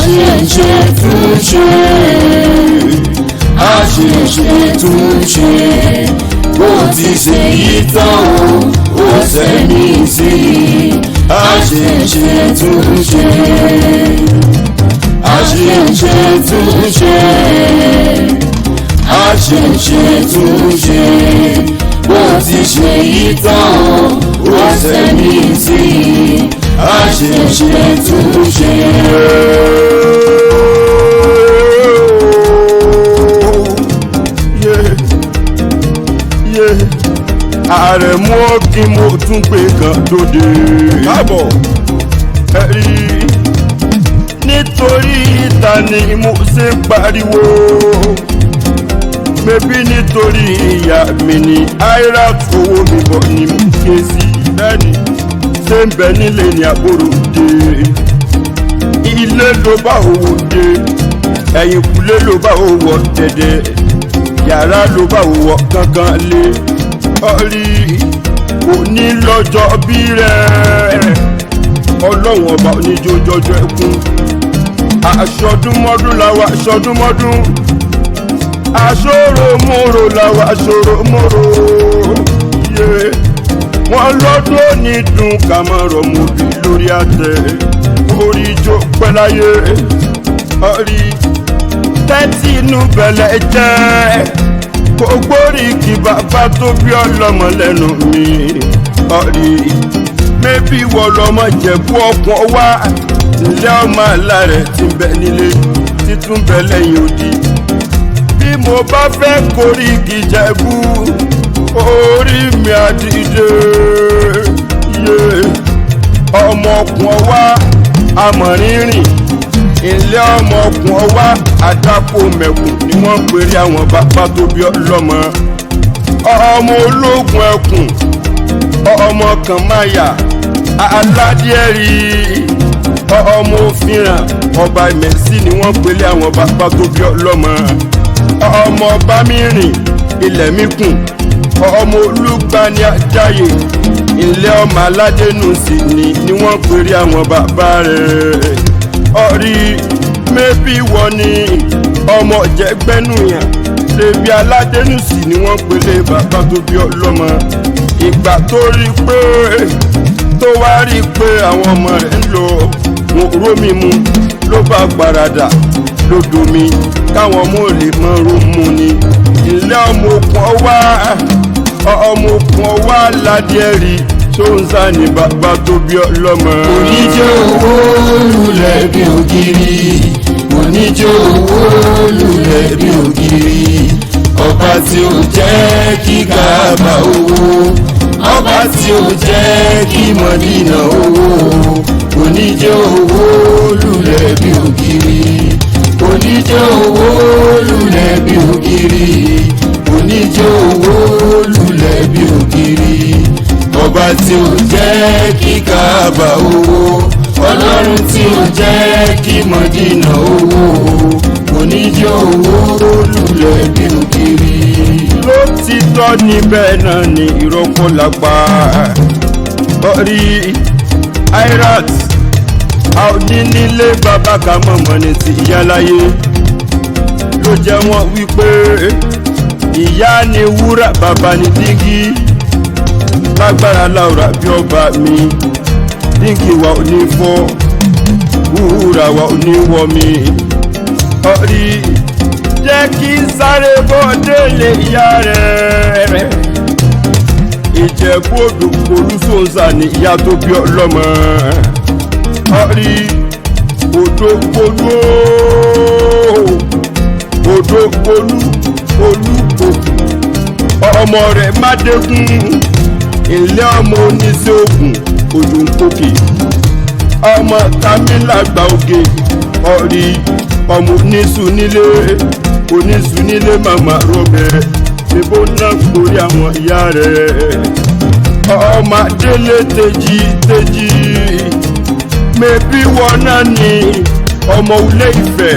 àṣẹ̀ṣe túnṣe, àṣẹ̀ṣe túnṣe, bó ti ṣe yí tán ó sẹ́ni sí àṣẹ̀ṣe túnṣe, àṣẹ̀ṣe túnṣe, àṣẹ̀ṣe túnṣe, bó ti ṣe yí tán ó sẹ́ni sí àṣẹ̀ṣe túnṣe. Àrẹ̀mú kí mo tún gbé kan dòde. Káàbọ̀ ẹ̀rí nítorí ìta ni mo ṣe pariwo. Mẹ́bí nítorí ìyá mi ni àìrà owó mi bọ̀ ni mo ké sí. Bẹ́ẹ̀ni ṣé ń bẹ nílé ní àbúrò dé. Ilé ló bá owó dé, ẹ̀yìnkùlé ló bá owó dẹ̀dẹ̀, yàrá ló bá owó kankan lé. Ọ̀rí òní lọ́jọ́ bí rẹ̀ ọlọ́run ọba oníjójọjọ́ ẹkún. Aṣọdúnmọ́dún làwa aṣọdúnmọ́dún, aṣòròmòrò làwa aṣòròmòrò. Wọ́n lọ́dún òní dùn ká máa rọ̀ mọ́bí lórí àtẹ, orí ijó pẹ́ láyé. Ọ̀rí tẹ́tí inú bẹ̀lẹ̀ jẹ́ gbogbo Oriki bàbá tó bí ọlọ́mọ lẹ́nu mi. Ọ̀rí mẹ́bí wọ lọ́mọ Jẹ̀bú ọkàn wá, ilé ọmọ alárẹ̀ ti bẹ nílé títún bẹ lẹ́yìn odi. Bí mo bá fẹ́ k'Oriki Jẹ̀bú, orí mi àdìde. Ọmọ ọkàn wá amọ̀rìnrìn, ilé ọmọ ọkùn ọwá àdàpọ̀ mẹ̀kùn ni wọ́n pèrè àwọn bàbá tó bí ọlọ́mọ. Ọmọ ológun ẹkùn, ọmọ kan máyà aládìẹ́rì, ọmọ òfìràn ọba ìmẹ̀sí ni wọ́n pèrè àwọn bàbá tó bí ọlọ́mọ. Ọmọ ọba mìíràn ilẹ̀ míkùn, ọmọ olúgbani ajáyè, ilé ọmọ aládénú sí ni wọ́n pèrè àwọn bàbá rẹ̀. Ọ̀rí mẹ́bí wọ ni ọmọ jẹ́gbẹ́nùyàn, lèbi aládẹ́nùsì ni wọ́n pèlè bàbá tó bí ọlọ́mọ. Ìgbà tó rí pé tó wá rí pé àwọn ọmọ rẹ̀ ń lọ wọn rómi mu ló bá gbàràdà lódò mi káwọn ọmọ lè mọ rómù ni. Ilé ọmọ okùn ọwá, ọmọ okùn ọwá ládìẹ́rì tó ń sá ní bàbá tó bí ọlọ́mọ. Oníjó owó lulẹ̀ bí ògiri, oníjó owó lulẹ̀ bí ògiri, ọba tí ó jẹ́ kí Káàbà owó, ọba tí ó jẹ́ kí Mọ̀dínà owó. Oníjó owó lulẹ̀ bí ògiri, oníjó owó lulẹ̀ bí ògiri, oníjó owó lulẹ̀ bí ògiri, ọba tí ó jẹ́ kí Káàbà owó, ọlọ́run tí ó jẹ́ kí Mọ̀dínà owó. Oníjó owó lulẹ̀ bí ògiri. Lótìtọ́ níbẹ̀ náà ni ìrọ́pọ̀ lápá. Ọ̀rí Airat àwọn nílé bàbá ká mọ̀mọ́ ní ti ìyá láyé. Ló jẹ́ wọ́n wípé ìyá ni wúrà bàbá ni dígí. Lágbára láwùrà bí ọba mi, dígí wa ò ní fọ́, wúrà wa ò ní wọ́ mi. Ọ̀rí jẹ́ kí sáré bọ́ délé ìyá rẹ̀. Ìjẹ̀bú Òdò Olúṣòǹsà ni ìyá tó bí ọlọ́mọ. Ọ̀rí Odò Polú, Odò Polú Olúkòkù, ọmọ rẹ̀ Mádégún, ilé ọmọ oníṣẹ́ ògùn Odò Nkòkè, ọmọ Kámílà Gbàògè. Ọ̀rí ọmọ oníṣu nílé màmá rọbẹ̀ níbo náà torí àwọn ìyá rẹ̀. Ọmọ Délé Tèjì mẹ́bí wọn náà ni ọmọ Ilé Ifẹ̀,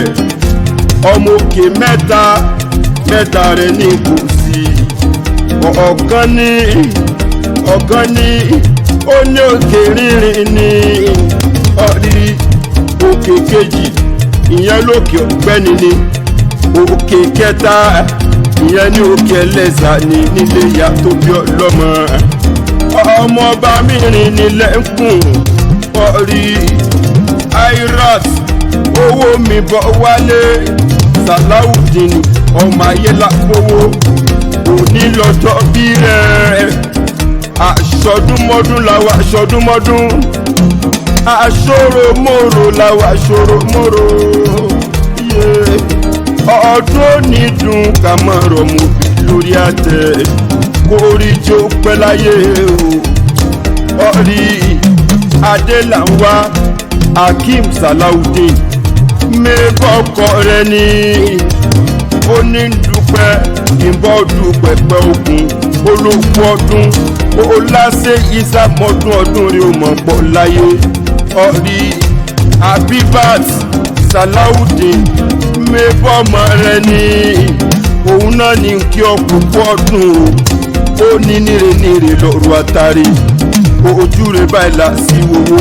ọmọ Òkè mẹ́ta rẹ̀ ní Ìkòsí. Ọ̀kan ní ó ní òkè rínrin ní. Ọ̀rí òkè kejì ìyẹn lókè ọ̀gbẹ́ni ni òkè kẹta ìyẹn ní òkè ẹlẹ́sà ní nílé ìyá tó bí ọlọ́mọ ọmọ ọba mi rìn nílẹ̀ ń kùn ọ̀rí airat owó mi bọ̀ wálé Salawudeen ọmọ ayé lápòwó òní lọ́jọ́ bí rẹ̀ aṣọdúnmọ́dún làwọn aṣọdúnmọ́dún aṣòròmòrò làwọn aṣòròmòrò ọdún òní dùn ká máa rọ̀mù lórí àtẹ kórìí tí ó pẹ́ láyé o ọ̀rí adélànwá Hakeem Salawudeen mẹ́bọ̀kọ rẹ ni ó ní dúpẹ́ ìbọn dúpẹ́ pẹ́ ogun olóko ọdún ó láṣẹ ìsàmọ́dún ọdún rí o mọ̀ pọ̀ láyé ọ̀rí Abibat Salawudeen mẹ́bọ̀mọ rẹ ni òun náà ní kí ọkùnkùn ọdún ó ní nírè lọ́rùn àtàrí ojú rẹ̀ báyìí là sí wowó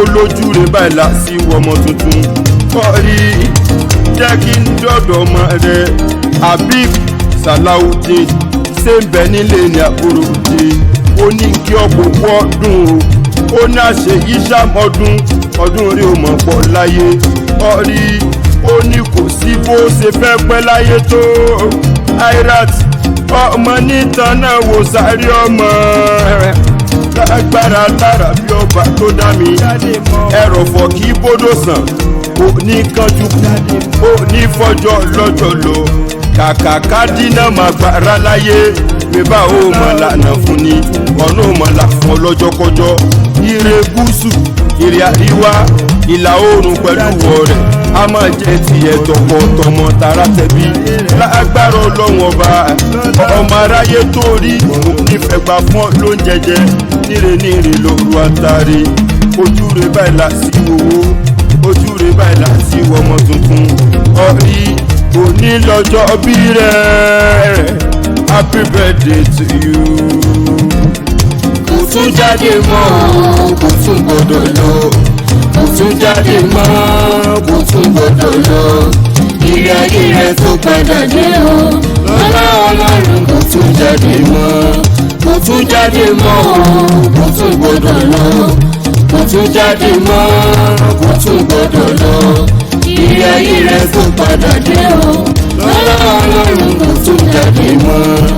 olójú rẹ̀ báyìí là sí wọmọ tuntun kọ́rí jẹ́ kí n dọ́dọ̀ ọmọ rẹ̀ Habib Salawudeen ṣé ń bẹ nílé ní àbúrò òde ó ní kí ọkùnkùn ọdún ó ní àṣẹ ìṣàmọ́dún ọdún rí o mọ̀ pọ̀ láyé kọ́rí ó ní kò sí bó ṣe fẹ́ pẹ́ láyé tó airat ọmọ nítan náà wò sáré ọmọ lágbára lára bí ọba tó dá mi ẹrọ̀fọ̀ kí bódò sàn ó ní kánjú ó ní fọjọ́ lọ́jọ́ lọ kàkà kádínà máa gbára láyé bébà ó mọ̀ lànà fún ni ọ̀nà ó mọ̀ là fún ọlọ́jọ́kọjọ́ ire gúúsù ire àríwá ìlà oòrùn pẹ̀lú wọ̀ rẹ̀ a máa jẹ́ tiẹ̀ tọkọtọmọ tara tẹ̀bí lágbára ọlọ́run ọba ọmọ aráyé tó rí nífẹ̀ẹ́ gbà fún ló ń jẹjẹ níre lóru àtàrí ojú rẹ̀ báyìí là sí owó ojú rẹ̀ báyìí là sí ọmọ tuntun ọ̀rí òní lọ́jọ́ bí rẹ̀ happy birthday to you. kò tún jáde mọ́ kò tún gbọ́dọ̀ lọ kò tún jáde mọ́ kò tún gbọ́dọ̀ lọ ìrìn ayé rẹ̀ tó padà dé o lọ́lá ọlọ́run kò tún jáde mọ́ kò tún jáde mọ́ kò tún gbọ́dọ̀ lọ kò tún jáde mọ́ kò tún gbọ́dọ̀ lọ ìrìn ayé rẹ̀ tó padà dé o lọ́lá ọlọ́run kò tún jáde mọ́.